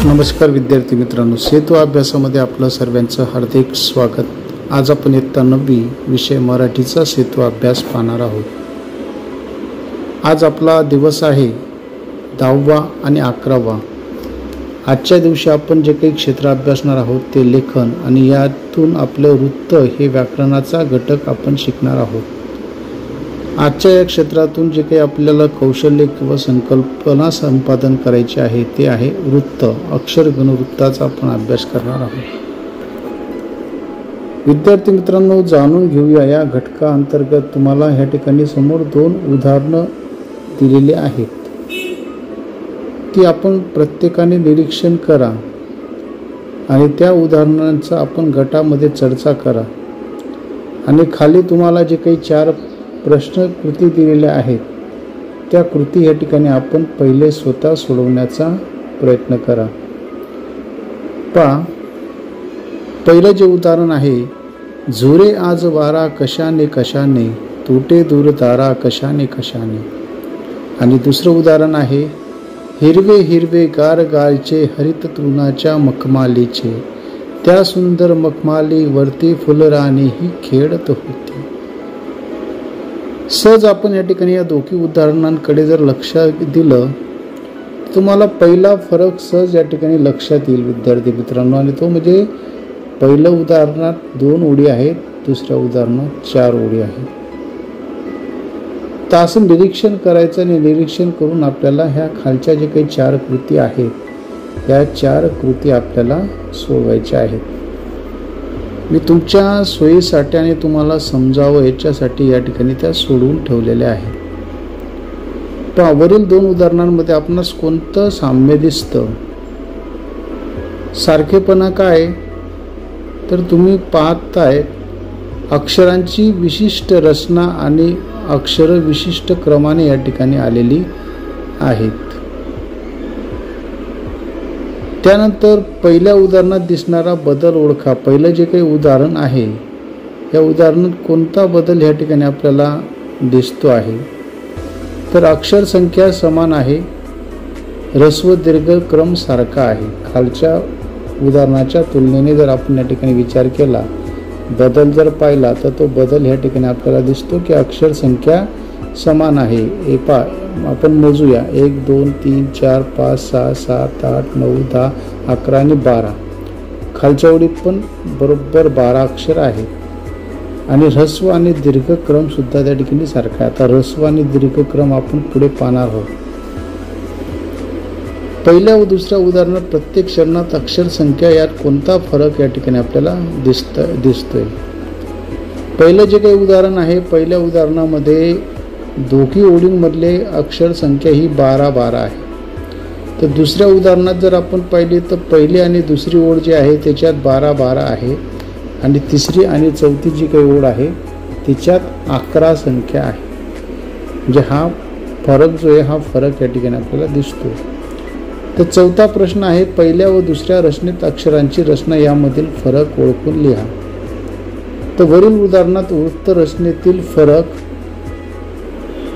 नमस्कार विद्यार्थी मित्रांनो, सेतू अभ्यासामध्ये आपलं सर्वांचं हार्दिक स्वागत। आज आपण इयत्ता 9वी विषय मराठीचा सेतू अभ्यास पाहणार आहोत। आज आपला दिवस आहे 10वा आणि 11वा। आजच्या दिवशी आपण जे काही क्षेत्र अभ्यासणार आहोत ते लेखन आणि यातून आपलं वृत्त हे व्याकरणाचा घटक आपण शिकणार आहोत। आजच्या या क्षेत्रातून जे काही आपल्याला कौशल्य किंवा संकल्पना संपादन करायचे आहे ते आहे वृत्त। अक्षर गुणवृत्ताचा आपण अभ्यास करणार आहोत। विद्यार्थी मित्रांनो, जाणून घेऊया या घटका अंतर्गत तुम्हाला ह्या ठिकाणी समोर 2 उदाहरणं दिलेली आहेत। ती आपण प्रत्येकाने निरीक्षण करा आणि त्या उदाहरणांचा आपण गटामध्ये चर्चा करा आणि खाली तुम्हाला जे काही 4 प्रश्न कृती दिलेल्या आहेत त्या कृती या ठिकाणी आपण पहिले स्वतः सोडवण्याचा प्रयत्न करा। पहा, पहिलं जे उदाहरण आहे, झुरे आज वारा कशाने कशाने, तुटे दूर तारा कशाने कशाने। आणि दुसरं उदाहरण आहे, हिरवे हिरवे गार गारचे हरित तृणाच्या मखमालीचे, त्या सुंदर मखमाली वरती फुलराणी ही खेळत होती। सहज आपण या ठिकाणी या दोघी उदाहरणांकडे जर लक्ष दिलं तुम्हाला पहिला फरक सहज या ठिकाणी लक्षात येईल विद्यार्थी मित्रांनो। आणि तो म्हणजे पहिलं उदाहरणात 2 ओळी आहेत, दुसऱ्या उदाहरणात 4 ओळी आहेत। तर असं निरीक्षण करायचं आणि निरीक्षण करून आपल्याला ह्या खालच्या जे काही 4 कृती आहेत या 4 कृती आपल्याला सोडवायच्या आहेत। मी तुमच्या सोयीसाठी आणि तुम्हाला समजावं याच्यासाठी या ठिकाणी त्या सोडवून ठेवलेल्या आहेत। पण वरील 2 उदाहरणांमध्ये आपणास कोणतं साम्य दिसतं? सारखेपणा काय? तर तुम्ही पाहताय अक्षरांची विशिष्ट रचना आणि अक्षर विशिष्ट क्रमाने या ठिकाणी आलेली आहेत। त्यानंतर पहिल्या उदाहरणात दिसणारा बदल ओळखा। पहिलं जे काही उदाहरण आहे या उदाहरणात कोणता बदल या ठिकाणी आपल्याला दिसतो आहे? तर अक्षर संख्या समान आहे, ह्रस्व दीर्घ क्रम सारखा आहे। खालच्या उदाहरणाच्या तुलनेने जर आपण या ठिकाणी विचार केला, बदल जर पाहिला तर तो बदल या ठिकाणी आपल्याला दिसतो की अक्षर संख्या समान आहे। आपण मोजूया, 1 2 3 4 5 6 7 8 9 10 11 आणि 12। खालच्या ओळीत पण बरोबर 12 अक्षर आहेत आणि ह्रस्व आणि दीर्घ क्रम सुद्धा त्या ठिकाणी सारखा आहे। आता ह्रस्व आणि दीर्घ क्रम आपण पुढे पाहणार आहोत। पहिल्या व दुसऱ्या उदाहरणात प्रत्येक चरणात अक्षर संख्या यात कोणता फरक या ठिकाणी आपल्याला दिसतोय? पहिलं जे काही उदाहरण आहे, पहिल्या उदाहरणामध्ये दोघी ओळींमधले अक्षर संख्या ही 12 आहे। तर दुसऱ्या उदाहरणात जर आपण पाहिली तर पहिली आणि दुसरी ओळ जी आहे त्याच्यात 12 आहे आणि तिसरी आणि चौथी जी काही ओळ आहे तिच्यात 11 संख्या आहे। म्हणजे हा फरक जो आहे हा फरक या ठिकाणी आपल्याला दिसतो। तर चौथा प्रश्न आहे, पहिल्या व दुसऱ्या रचनेत अक्षरांची रचना यामधील फरक ओळखून लिहा। तर वरील उदाहरणात वृत्त रचनेतील फरक,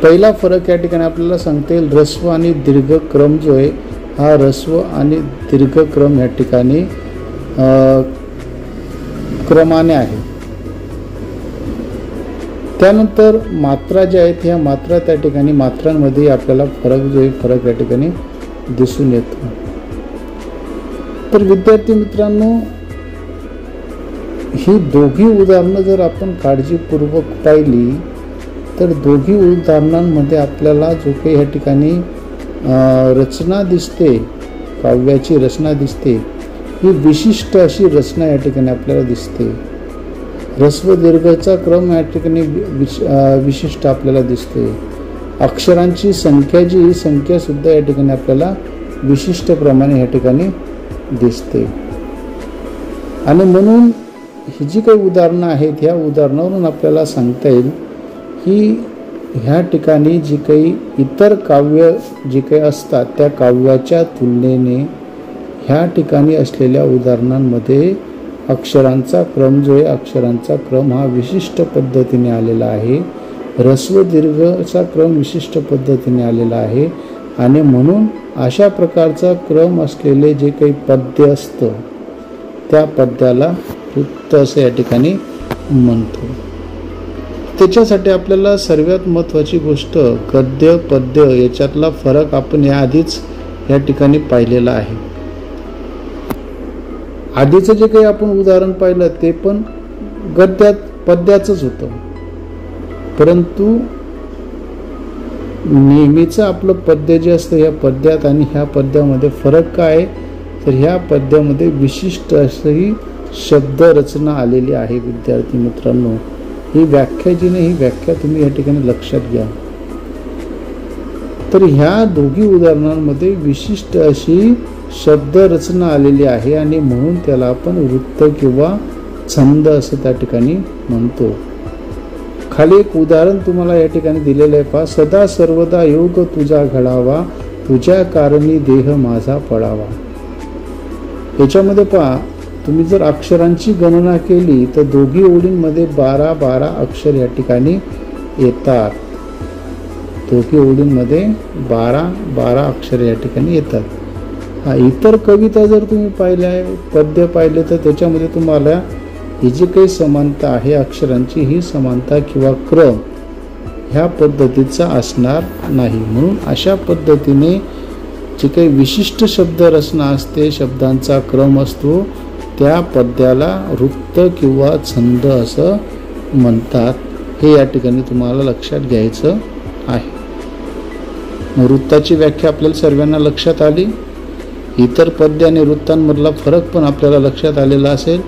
पहिला फरक या ठिकाणी आपल्याला सांगता येईल ह्रस्व आणि दीर्घ क्रम जो आहे हा ह्रस्व आणि दीर्घ क्रम या ठिकाणी क्रमाने आहे। त्यानंतर मात्रा ज्या आहेत ह्या मात्रा त्या ठिकाणी मात्रांमध्ये आपल्याला फरक जो आहे फरक या ठिकाणी दिसून येतो। तर विद्यार्थी मित्रांनो, ही दोघी उदाहरणं जर आपण काळजीपूर्वक पाहिली तर दोघी उदाहरणांमध्ये आपल्याला जो काही ह्या ठिकाणी रचना दिसते, काव्याची रचना दिसते, ही विशिष्ट अशी रचना या ठिकाणी आपल्याला दिसते। ह्रस्व दीर्घचा क्रम या ठिकाणी विशिष्ट आपल्याला दिसते। अक्षरांची संख्या जी ही संख्या सुद्धा या ठिकाणी आपल्याला विशिष्ट प्रमाणे या ठिकाणी दिसते। आणि म्हणून ही जी काही उदाहरणं आहेत ह्या उदाहरणावरून आपल्याला सांगता येईल की ह्या ठिकाणी जी काही इतर काव्य जी काही असतात त्या काव्याच्या तुलनेने ह्या ठिकाणी असलेल्या उदाहरणांमध्ये अक्षरांचा क्रम जो आहे अक्षरांचा क्रम हा विशिष्ट पद्धतीने आलेला आहे। ह्रस्व दीर्घचा क्रम विशिष्ट पद्धतीने आलेला आहे आणि म्हणून अशा प्रकारचा क्रम असलेले जे काही पद्य असतं त्या पद्याला वृत्त असं या ठिकाणी म्हणतो. त्याच्यासाठी आपल्याला सर्वात महत्त्वाची गोष्ट गद्य पद्य याच्यातला फरक आपण याआधीच या ठिकाणी पाहिलेला आहे. आधीचं जे काही आपण उदाहरण पाहिलं ते पण पद्याचंच होतं, परंतु नेहमीचं आपलं पद्य जे असतं ह्या पद्यात आणि ह्या पद्यामध्ये फरक काय आहे, तर ह्या पद्यामध्ये विशिष्ट अशी शब्दरचना आलेली आहे. विद्यार्थी मित्रांनो, ही व्याख्या जी नाही, ही व्याख्या तुम्ही या ठिकाणी लक्षात घ्या. तर ह्या दोघी उदाहरणांमध्ये विशिष्ट अशी शब्दरचना आलेली आहे आणि म्हणून त्याला आपण वृत्त किंवा छंद असं त्या ठिकाणी म्हणतो. खाली एक उदाहरण तुम्हाला या ठिकाणी दिलेलं आहे पहा. सदा सर्वदा योग तुझा घडावा, तुझ्या कारणी देह माझा पडावा. याच्यामध्ये पहा, तुम्ही जर अक्षरांची गणना केली तर दोघी ओळींमध्ये 12 अक्षर या ठिकाणी येतात. दोघी ओळींमध्ये 12 अक्षर या ठिकाणी येतात. इतर कविता जर तुम्ही पाहिल्या, पद्य पाहिले, तर त्याच्यामध्ये तुम्हाला ही जी काही समानता आहे अक्षरांची, ही समानता किंवा क्रम ह्या पद्धतीचा असणार नाही. म्हणून अशा पद्धतीने जी काही विशिष्ट शब्दरचना असते, शब्दांचा क्रम असतो, त्या पद्याला वृत्त किंवा छंद असं म्हणतात. हे या ठिकाणी तुम्हाला लक्षात घ्यायचं आहे. वृत्ताची व्याख्या आपल्याला सर्वांना लक्षात आली. इतर पद्य आणि वृत्तांमधला फरक पण आपल्याला लक्षात आलेला असेल.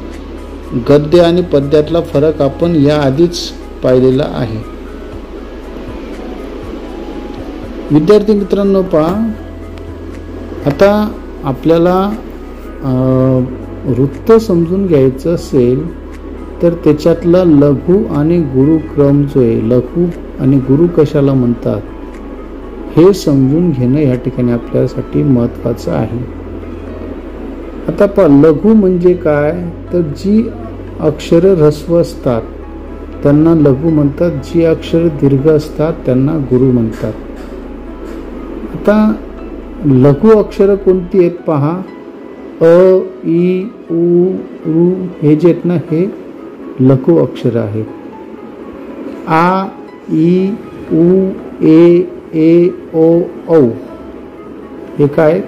गद्य आणि पद्यातला फरक आपण याआधीच पाहिलेला आहे. विद्यार्थी मित्रांनो, पहा, आता आपल्याला वृत्त समजून घ्यायचं असेल तर त्याच्यातला लघु आणि गुरुक्रम जो आहे, लघु आणि गुरु कशाला म्हणतात हे समजून घेणं या ठिकाणी आपल्यासाठी महत्त्वाचं आहे. आता पहा, लघु म्हणजे काय, तर जी अक्षरं ऱ्हस्व असतात त्यांना लघु म्हणतात, जी अक्षरं दीर्घ असतात त्यांना गुरु म्हणतात. आता लघु अक्षरं कोणती आहेत पहा. अ, इ, उ, ऋ हे जे आहेत ना, हे लघु अक्षर आहेत. आ, इ, उ, ए, ओ, औ हे काय,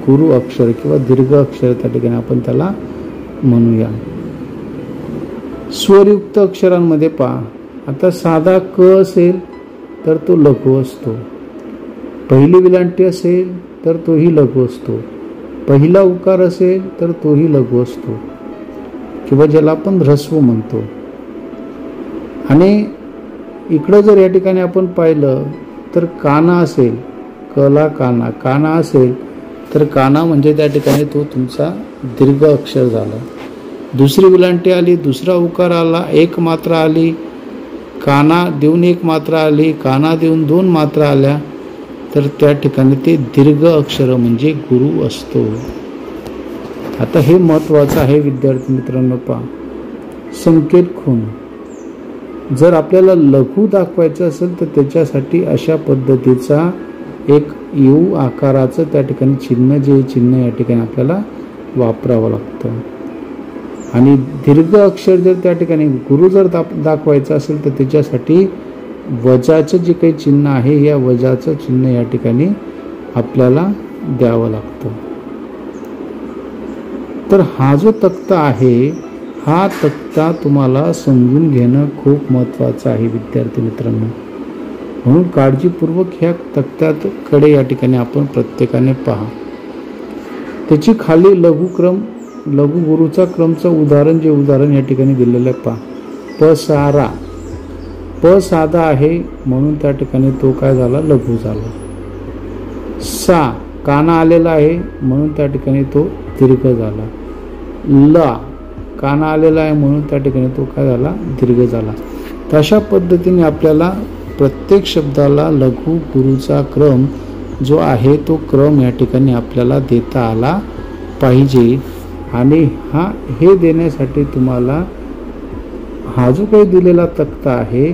गुरु अक्षर किंवा दीर्घ अक्षर त्या ठिकाणी आपण त्याला म्हणूया. स्वरयुक्त अक्षरांमध्ये पहा, आता साधा क असेल तर तो लघु असतो, पहिली विलांटी असेल तर तोही लघु असतो, पहिला उकार असेल तर तोही लघु असतो किंवा ज्याला आपण ऱ्हस्व म्हणतो. आणि इकडं जर या ठिकाणी आपण पाहिलं तर काना असेल, कला काना, काना असेल तर काना म्हणजे त्या ठिकाणी तो तुमचा दीर्घ अक्षर झाला. दुसरी विलांटी आली, दुसरा उकार आला, एक मात्रा आली, काना देऊन एक मात्रा आली, काना देऊन 2 मात्रा आल्या, तर त्या ठिकाणी ते दीर्घ अक्षर म्हणजे गुरु असतो. आता हे महत्त्वाचं आहे विद्यार्थी मित्रांनो. पहा, संकेत खूण जर आपल्याला लघु दाखवायचं असेल तर त्याच्यासाठी अशा पद्धतीचा एक यू आकाराचं त्या ठिकाणी चिन्ह, जे चिन्ह या ठिकाणी आपल्याला वापरावं लागतं. आणि दीर्घ अक्षर जर त्या ठिकाणी गुरु जर दाखवायचं असेल तर त्याच्यासाठी वजाचं जे काही चिन्ह आहे, या वजाचं चिन्ह या ठिकाणी आपल्याला द्यावं लागतं. तर हा जो तक्ता आहे, हा तक्ता तुम्हाला समजून घेणं खूप महत्त्वाचं आहे विद्यार्थी मित्रांनो. म्हणून काळजीपूर्वक ह्या तक्त्याकडे या ठिकाणी आपण प्रत्येकाने पहा. त्याची खाली लघुक्रम, लघु गुरुचा क्रमचं उदाहरण, जे उदाहरण या ठिकाणी दिलेलं आहे पहा. प सारा, प साधा आहे म्हणून त्या ठिकाणी तो काय झाला, लघु झाला. सा काना आलेला आहे म्हणून त्या ठिकाणी तो दीर्घ झाला. ला काना आलेला आहे म्हणून त्या ठिकाणी तो काय झाला, दीर्घ झाला. तशा पद्धतीने आपल्याला प्रत्येक शब्दाला लघु गुरुचा क्रम जो आहे तो क्रम या ठिकाणी आपल्याला देता आला पाहिजे. आणि हे देण्यासाठी तुम्हाला हा जो काही दिलेला तक्ता आहे,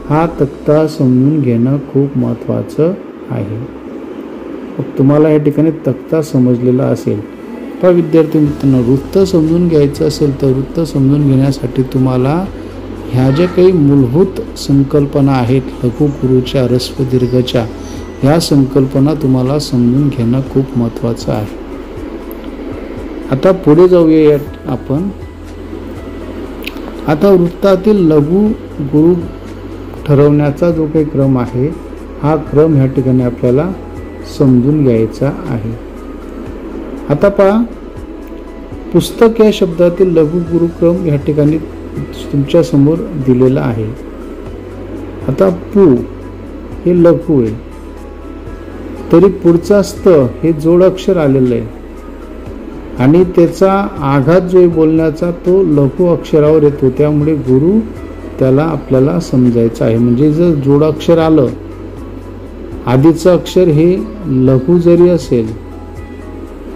हा तक्ता समजून घेणं खूप महत्त्वाचं आहे. मग तुम्हाला या ठिकाणी तक्ता समजलेला असेल. पण विद्यार्थी मित्रांनो, वृत्त समजून घ्यायचं असेल तर वृत्त समजून घेण्यासाठी तुम्हाला ह्या ज्या काही मूलभूत संकल्पना आहेत लघु गुरुच्या ह्रस्व दीर्घच्या, ह्या संकल्पना तुम्हाला समजून घेणं खूप महत्त्वाचं आहे. आता पुढे जाऊया आपण. आता वृत्तातील लघु गुरु ठरवण्याचा जो काही क्रम आहे, हा क्रम ह्या ठिकाणी आपल्याला समजून घ्यायचा आहे. आता पहा, पुस्तक या शब्दातील लघु गुरुक्रम या ठिकाणी तुमच्या समोर दिलेला आहे. आता पु हे लघु आहे, तरी पुढचा स्त हे जोडाक्षर आलेलं आहे आणि त्याचा आघात जो आहे बोलण्याचा तो लघु अक्षरावर येतो. त्यामुळे गुरु त्याला आपल्याला समजायचं आहे. म्हणजे जर जोडाक्षर आलं, आधीचं अक्षर हे लघु जरी असेल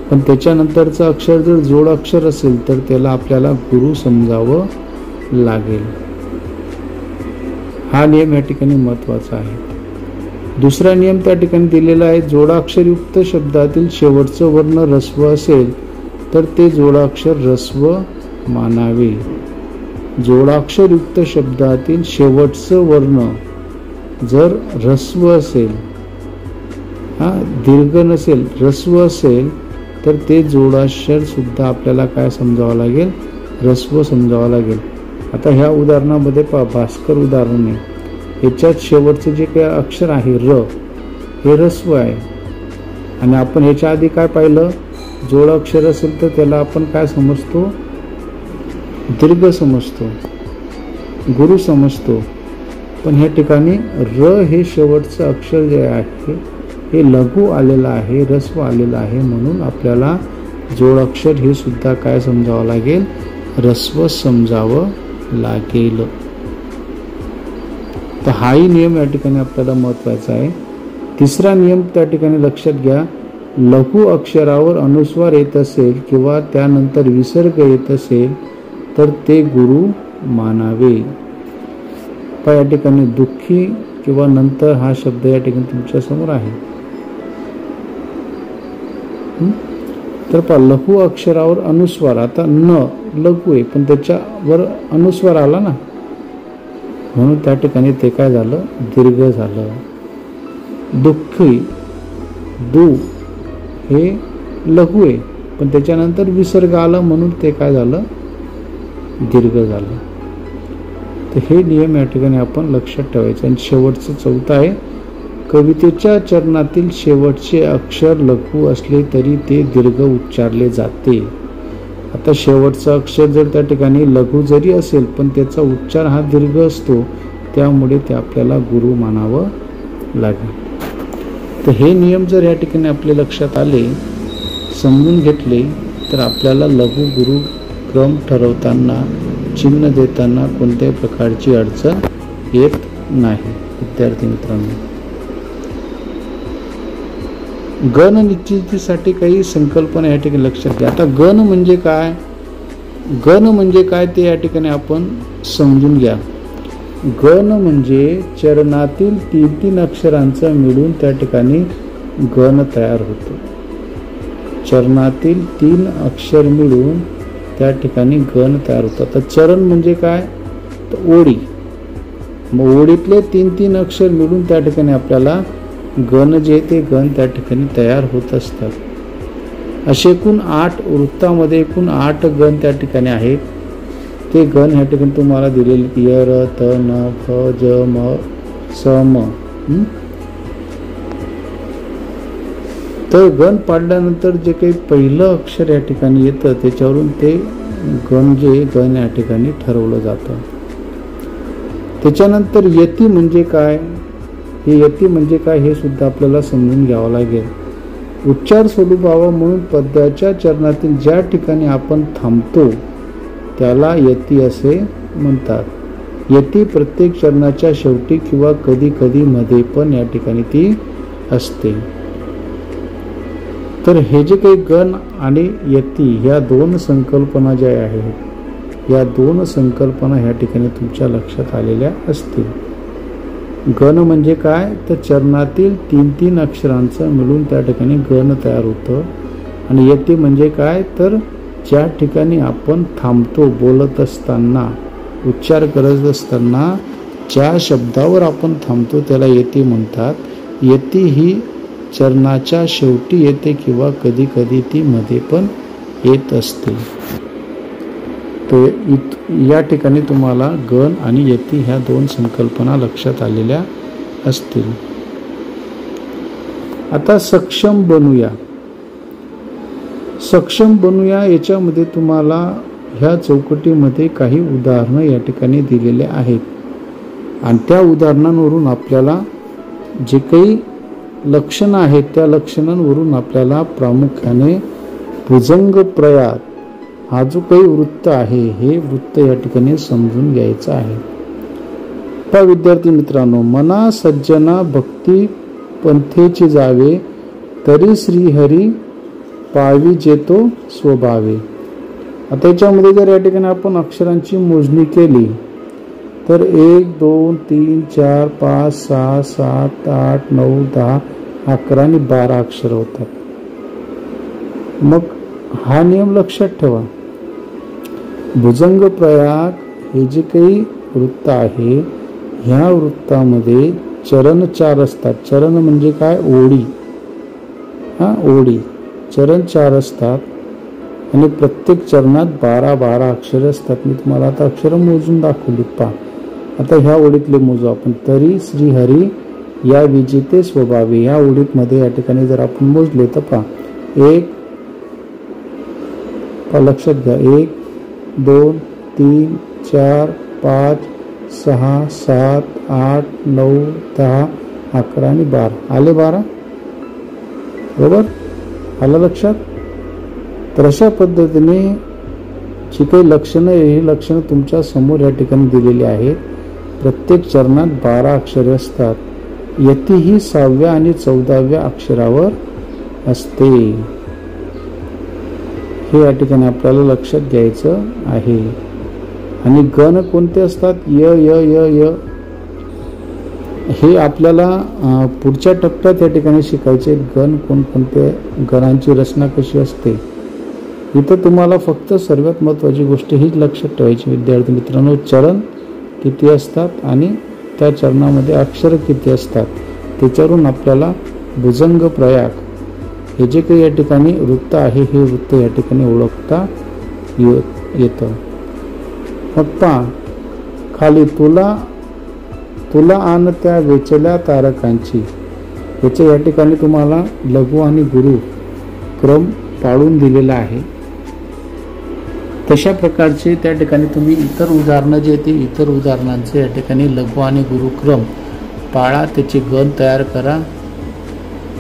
पण त्याच्यानंतरचं अक्षर जर जोडाक्षर असेल तर त्याला आपल्याला गुरु समजावं लागेल. हा नियम या ठिकाणी महत्त्वाचा आहे. दुसरा नियम त्या ठिकाणी दिलेला आहे, जोडाक्षरयुक्त शब्दातील शेवटचं वर्ण ह्रस्व असेल तर ते जोडाक्षर ह्रस्व मानावे. जोडाक्षरयुक्त शब्दातील शेवटचं वर्ण जर ह्रस्व असेल, दीर्घ नसेल, ह्रस्व असेल तर ते जोडाक्षर सुद्धा आपल्याला काय समजावं लागेल, ह्रस्व समजावं लागेल. आता ह्या उदाहरणामध्ये पहा, भास्कर उदाहरण आहे. याच्यात शेवटचं जे काही अक्षर आहे र, हे ह्रस्व आहे आणि आपण याच्या आधी काय पाहिलं, जोडाक्षर असेल तर त्याला आपण काय समजतो, दीर्घ समजतो, गुरु समजतो. पण ह्या ठिकाणी र हे शेवटचं अक्षर जे आहे हे लघु आलेलं आहे, ह्रस्व आलेलं आहे, म्हणून आपल्याला जोडाक्षर हे सुद्धा काय समजावं लागेल, ह्रस्व समजावं लागेल. तर हाही नियम या ठिकाणी आपल्याला महत्त्वाचा आहे. तिसरा नियम त्या ठिकाणी लक्षात घ्या, लघु अक्षरावर अनुस्वार येत असेल किंवा त्यानंतर विसर्ग येत असेल तर ते गुरु मानावे. पण या ठिकाणी दुःखी किंवा नंतर हा शब्द या ठिकाणी तुमच्या समोर आहे. तर पहा, लघु अक्षरावर अनुस्वार, आता न लघु आहे पण त्याच्यावर अनुस्वार आला ना, म्हणून त्या ठिकाणी ते काय झालं, दीर्घ झालं. दुःखी, दु हे लघु आहे पण त्याच्यानंतर विसर्ग आला म्हणून ते काय झालं, दीर्घ झालं. तर हे नियम या ठिकाणी आपण लक्षात ठेवायचं. आणि शेवटचं चौथं आहे, कवितेच्या चरणातील शेवटचे अक्षर लघु असले तरी ते दीर्घ उच्चारले जाते. आता शेवटचा अक्षर जर त्या ठिकाणी लघु जरी असेल पण त्याचा उच्चार हा दीर्घ असतो, त्यामुळे ते आपल्याला गुरु मानावं लागेल. तर हे नियम जर या ठिकाणी आपल्या लक्षात आले, समजून घेतले, तर आपल्याला लघु गुरु क्रम ठरवताना, चिन्ह देताना कोणत्याही प्रकारची अडचण येत नाही. विद्यार्थी मित्रांनो, गण निश्चितीसाठी काही संकल्पना या ठिकाणी लक्षात घ्या. आता गण म्हणजे काय, गण म्हणजे काय ते या ठिकाणी आपण समजून घ्या. गण म्हणजे चरणातील 3-3 अक्षरांचा मिळून त्या ठिकाणी गण तयार होतो. चरणातील 3 अक्षर मिळून त्या ठिकाणी गण तयार होतात. तर चरण म्हणजे काय, तर ओळी. मग ओळीतले 3-3 अक्षर मिळून त्या ठिकाणी आपल्याला गण जे ते गण त्या ठिकाणी तयार होत असतात. असे एकूण 8 वृत्तामध्ये एकूण 8 गण त्या ठिकाणी आहेत. ते गण ह्या ठिकाणी तुम्हाला दिलेले य, र, त, न, फ, ज, म, स, म. तर गण पाडल्यानंतर जे काही पहिलं अक्षर या ठिकाणी येतं त्याच्यावरून ते गण जे गण या ठिकाणी ठरवलं जातं. त्याच्यानंतर यती म्हणजे काय, हे यती म्हणजे काय हे सुद्धा आपल्याला समजून घ्यावं लागेल. उच्चार स्वरूपावा म्हणून पद्याच्या चरणातील ज्या ठिकाणी आपण थांबतो त्याला यती असे म्हणतात. यती प्रत्येक चरणाच्या शेवटी किंवा कधी कधी मध्ये पण या ठिकाणी ती असते. तर हे जे काही गण आणि यती ह्या 2 संकल्पना ज्या आहेत, या 2 संकल्पना ह्या ठिकाणी तुमच्या लक्षात आलेल्या असतील. गण म्हणजे काय तर चरणातील 3-3 अक्षरांचं मिळून त्या ठिकाणी गण तयार होतं. आणि यती म्हणजे काय तर ज्या ठिकाणी आपण थांबतो बोलत असताना, उच्चार करत असताना ज्या शब्दावर आपण थांबतो त्याला यती म्हणतात. यती ही चरणाच्या शेवटी येते किंवा कधी कधी ती मध्ये पण येत असते. तर या ठिकाणी तुम्हाला गण आणि यती ह्या 2 संकल्पना लक्षात आलेल्या असतील. आता सक्षम बनूया. सक्षम बनूया याच्यामध्ये तुम्हाला ह्या चौकटीमध्ये काही उदाहरणं या ठिकाणी दिलेले आहेत. आणि त्या उदाहरणांवरून आपल्याला जे काही लक्षणं आहेत त्या लक्षणांवरून आपल्याला प्रामुख्याने भुजंग प्रयात हा जो काही वृत्त आहे हे वृत्त या ठिकाणी समजून घ्यायचं आहे. पहा विद्यार्थी मित्रांनो, मना सज्जना भक्ती पंथेची जावे, तरी श्रीहरी पावी जेतो स्वभावे. आता याच्यामध्ये जर या ठिकाणी आपण अक्षरांची मोजणी केली तर 1 2 3 4 5 6 7 8 9 10 11 आणि 12 अक्षर होतात. मग हा नियम लक्षात ठेवा. भुजंग प्रयाग हे जे काही वृत्त आहे ह्या वृत्तामध्ये चरण 4 असतात. चरण म्हणजे काय ओळी. ओळी चरण 4 असतात आणि प्रत्येक चरणात 12 अक्षरे असतात. मी तुम्हाला आता अक्षर मोजून दाखवली. पहा आता ह्या ओळीतले मोजू आपण. तरी श्रीहरी या विजिते स्वभावे या ओळीत मध्ये या ठिकाणी जर आपण मोजले तर पहा लक्षात घ्या 1 2 3 4 5 6 7 8 9 10 11 आणि 12 आले 12. बरोबर आलं लक्षात. तर अशा पद्धतीने जी काही लक्षणं ही लक्षणं तुमच्या समोर या ठिकाणी दिलेली आहेत. प्रत्येक चरणात 12 अक्षरे असतात. यती ही 6व्या आणि 14व्या अक्षरावर असते. हे या ठिकाणी आपल्याला लक्षात घ्यायचं आहे. आणि गण कोणते असतात य य य य हे आपल्याला पुढच्या टप्प्यात या ठिकाणी शिकायचे. गण कोणकोणते, गणांची रचना कशी असते. इथं तुम्हाला फक्त सर्वात महत्त्वाची गोष्ट हीच लक्षात ठेवायची विद्यार्थी मित्रांनो, चरण किती असतात आणि त्या चरणामध्ये अक्षर किती असतात. त्याच्यावरून आपल्याला भुजंग प्रयाग हे जे काही या ठिकाणी वृत्त आहे हे वृत्त या ठिकाणी ओळखता येतं. मग पहा खाली तुला आण त्या वेचल्या तारकांची. याच्या या ठिकाणी तुम्हाला लघु आणि गुरु क्रम पाळून दिलेला आहे. तशा प्रकारचे त्या ठिकाणी तुम्ही इतर उदाहरणं जे ते इतर उदाहरणांचे या ठिकाणी लघु आणि गुरु क्रम पाळा, त्याचे गण तयार करा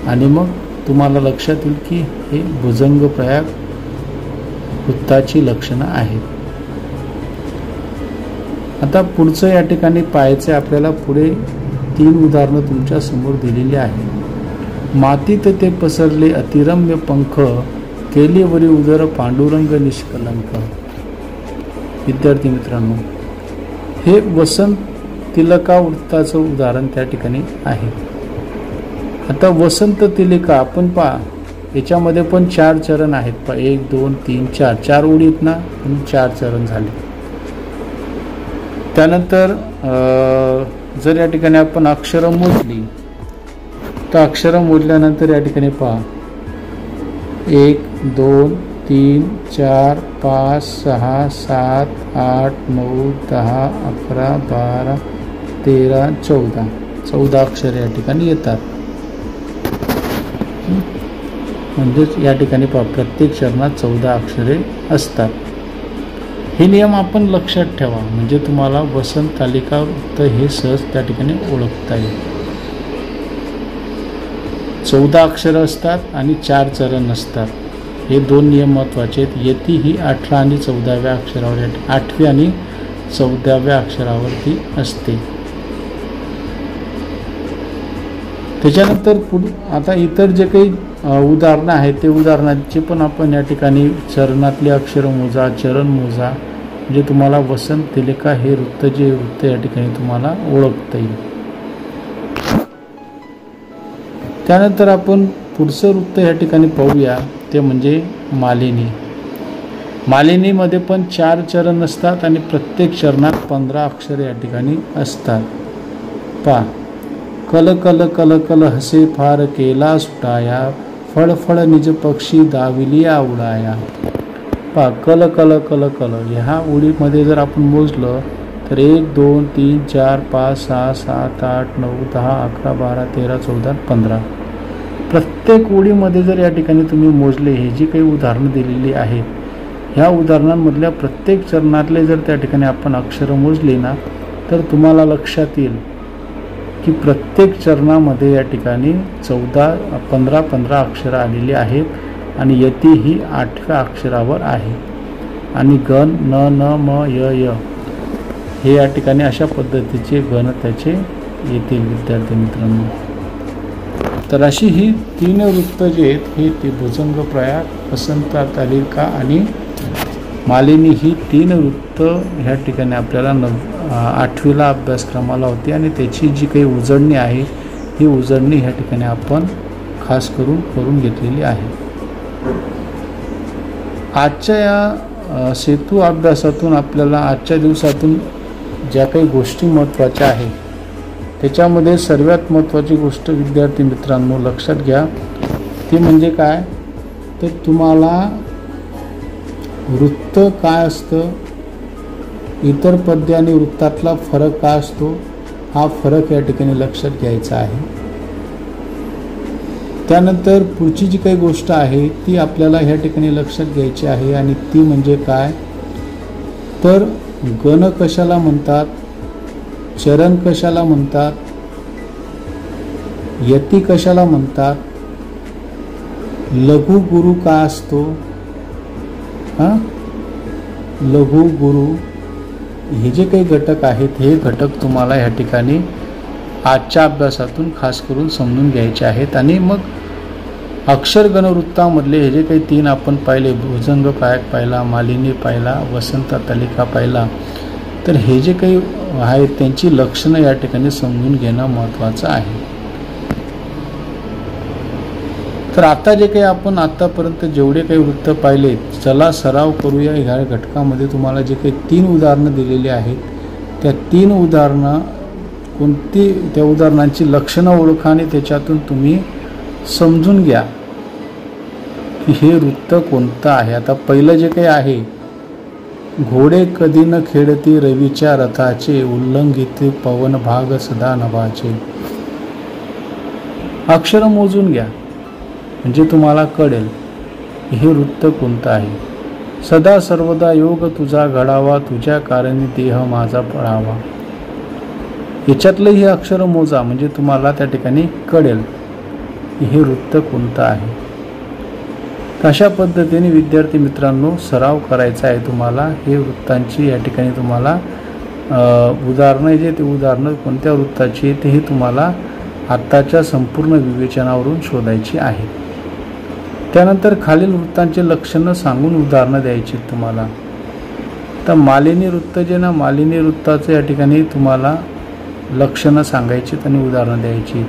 आणि मग तुम्हाला लक्षात येईल की हे भुजंग प्रयाग वृत्ताची लक्षणं आहेत. आता पुढचं या ठिकाणी पाहायचं आपल्याला. पुढे 3 उदाहरणं तुमच्या समोर दिलेली आहेत. मातीत ते पसरले अतिरम्य पंख, केली वरी उदर पांडुरंग निष्कलंक. विद्यार्थी मित्रांनो, हे वसंत तिलका वृत्ताचं उदाहरण त्या ठिकाणी आहे. आता वसंत तिलका आपण पहा याच्यामध्ये पण 4 चरण आहेत. पहा 1 2 3 4 4 ओळीत ना 4 चरण झाले. त्यानंतर जर या ठिकाणी आपण अक्षर मोजली तर अक्षर मोजल्यानंतर या ठिकाणी पहा 1 2 3 4 5 6 7 8 9 10 11 12 13 14 अक्षरे या ठिकाणी येतात. म्हणजेच या ठिकाणी पहा प्रत्येक चरणात 14 अक्षरे असतात. हे नियम आपण लक्षात ठेवा म्हणजे तुम्हाला वसंत तालिका वृत्त हे सहज त्या ठिकाणी ओळखता येईल. 14 अक्षरं असतात आणि 4 चरण असतात. हे 2 नियम महत्त्वाचे आहेत. यती ही 18 आणि 14व्या अक्षरावर 8वी आणि 14व्या अक्षरावरती असते. त्याच्यानंतर आता इतर जे काही उदाहरणं आहेत ते उदाहरणाचे पण आपण या ठिकाणी चरणातले अक्षर मोजा, चरण मोजा म्हणजे तुम्हाला वसंत तिलका हे वृत्त या ठिकाणी तुम्हाला ओळखता येईल. त्यानंतर आपण पुढचं वृत्त या ठिकाणी पाहूया, ते म्हणजे मालिनी. मालिनीमध्ये पण 4 चरण असतात आणि प्रत्येक चरणात 15 अक्षरे या ठिकाणी असतात. पा कल कल कल कल हसे फार केला सुटाया, फळ फळ निज पक्षी दाविलिया उडाया. पा कल कल कल कल ह्या ओळीमध्ये जर आपण मोजलं तर 1 2 3 4 5 6 7 8 9 10 11 12 13 14 15 प्रत्येक ओळीमध्ये जर या ठिकाणी तुम्ही मोजले, हे जी काही उदाहरणं दिलेली आहेत, ह्या उदाहरणांमधल्या प्रत्येक चरणातले जर त्या ठिकाणी आपण अक्षरं मोजली ना, तर तुम्हाला लक्षात येईल की प्रत्येक चरणामध्ये या ठिकाणी 15 अक्षरं आलेली आहेत आणि यती ही 8व्या अक्षरावर आहे आणि गण न न म य य हे या ठिकाणी अशा पद्धतीचे गण त्याचे येतील विद्यार्थी मित्रांनो. तर अशी ही 3 वृत्त जे आहेत, हे ते भुजंग प्रयाग, वसंत तालिका आणि मालिनी, ही 3 वृत्त ह्या ठिकाणी आपल्याला 8वीला अभ्यासक्रमाला होती आणि त्याची जी काही उजळणी आहे, ही उजळणी ह्या ठिकाणी आपण खास करून घेतलेली आहे. आजच्या या सेतू अभ्यासातून आपल्याला आजच्या दिवसातून ज्या काही गोष्टी महत्त्वाच्या आहेत, त्याच्यामध्ये सर्वात महत्त्वाची गोष्ट विद्यार्थी मित्रांनो लक्षात घ्या, ती म्हणजे काय, तर तुम्हाला वृत्त काय असतं, इतर पद्य आणि वृत्तातला फरक काय असतो, हा फरक या ठिकाणी लक्षात घ्यायचा आहे. त्यानंतर पुढची जी काही गोष्ट आहे ती आपल्याला ह्या ठिकाणी लक्षात घ्यायची आहे आणि ती म्हणजे काय, तर गण कशाला म्हणतात, चरण कशाला म्हणतात, यती कशाला म्हणतात, लघु गुरु काय असतो, लघु गुरु, हे जे काही घटक आहेत, हे घटक तुम्हाला ह्या ठिकाणी आजच्या अभ्यासातून खास करून समजून घ्यायचे आहेत. आणि मग अक्षरगण वृत्तामधले हे जे काही 3 आपण पाहिले, भुजंग प्रयाग पाहिला, मालिनी पाहिला, वसंत तालिका पाहिला, तर हे जे काही आहेत त्यांची लक्षणं या ठिकाणी समजून घेणं महत्त्वाचं आहे. तर आता जे काही आपण आतापर्यंत जेवढे काही वृत्त पाहिले, चला सराव करूया. ह्या घटकामध्ये तुम्हाला जे काही 3 उदाहरणं दिलेली आहेत, त्या 3 उदाहरणं कोणती, त्या उदाहरणांची लक्षणं ओळखा आणि त्याच्यातून तुम्ही समजून घ्या की हे वृत्त कोणतं आहे. आता पहिलं जे काही आहे, घोडे कधी न खेळती रवीच्या रथाचे, उल्लंघित पवन भाग सदा नभाचे. अक्षर मोजून घ्या म्हणजे तुम्हाला कळेल हे वृत्त कोणतं आहे. सदा सर्वदा योग तुझा घडावा, तुझ्या कारणी देह माझा पळावा. याच्यातलं हे अक्षर मोजा म्हणजे तुम्हाला त्या ठिकाणी कळेल हे वृत्त कोणतं आहे. अशा पद्धतीने विद्यार्थी मित्रांनो सराव करायचा आहे तुम्हाला. हे वृत्तांची या ठिकाणी तुम्हाला उदाहरणं जे ते उदाहरणं कोणत्या वृत्ताची तेही तुम्हाला आत्ताच्या संपूर्ण विवेचनावरून शोधायची आहे. त्यानंतर खालील वृत्तांचे लक्षणं सांगून उदाहरणं द्यायची तुम्हाला. तर मालिनी वृत्त जे ना, मालिनी वृत्ताचं या ठिकाणी तुम्हाला लक्षणं सांगायची आणि उदाहरणं द्यायची.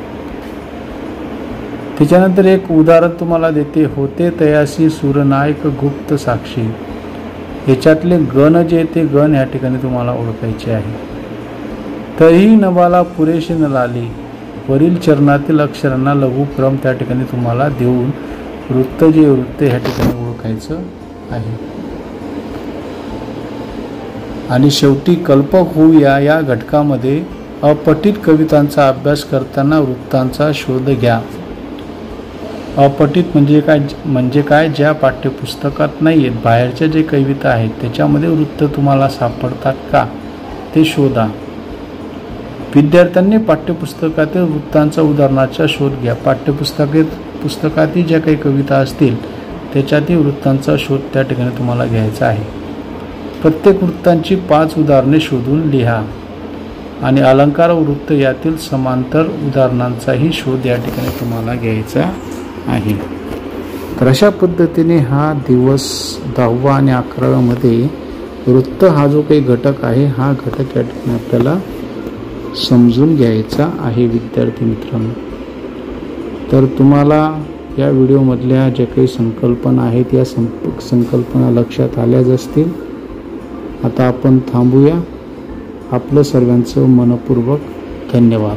त्याच्यानंतर एक उदाहरण तुम्हाला देते, होते तयासी सूरनायक गुप्त साक्षी. याच्यातले गण जे ते गण या ठिकाणी तुम्हाला ओळखायचे आहे. तरीही नभाला पुरेशी न लाली, वरील चरणातील अक्षरांना लघुक्रम त्या ठिकाणी तुम्हाला देऊन वृत्त जे वृत्त ह्या ठिकाणी ओळखायचं आहे. आणि शेवटी कल्पक होऊया या घटकामध्ये अपठित कवितांचा अभ्यास करताना वृत्तांचा शोध घ्या. अपठित म्हणजे काय, ज्या पाठ्यपुस्तकात नाही आहेत, बाहेरच्या जे कविता आहेत त्याच्यामध्ये वृत्त तुम्हाला सापडतात का ते शोधा. विद्यार्थ्यांनी पाठ्यपुस्तकातील वृत्तांचा उदाहरणाचा शोध घ्या. पुस्तकातील ज्या काही कविता असतील त्याच्यातील वृत्तांचा शोध त्या ठिकाणी तुम्हाला घ्यायचा आहे. प्रत्येक वृत्तांची 5 उदाहरणे शोधून लिहा आणि अलंकार वृत्त यातील समांतर उदाहरणांचाही शोध या ठिकाणी तुम्हाला घ्यायचा आहे. तर अशा पद्धतीने हा दिवस 10वा आणि 11व्यामध्ये वृत्त हा जो काही घटक आहे, हा घटक या ठिकाणी आपल्याला समजून घ्यायचा आहे विद्यार्थी मित्रांनो. तर तुम्हाला या व्हिडिओमधल्या जे काही संकल्पना आहेत या संकल्पना लक्षात आल्याच असतील. आता आपण थांबूया. आपलं सर्वांचं मनपूर्वक धन्यवाद.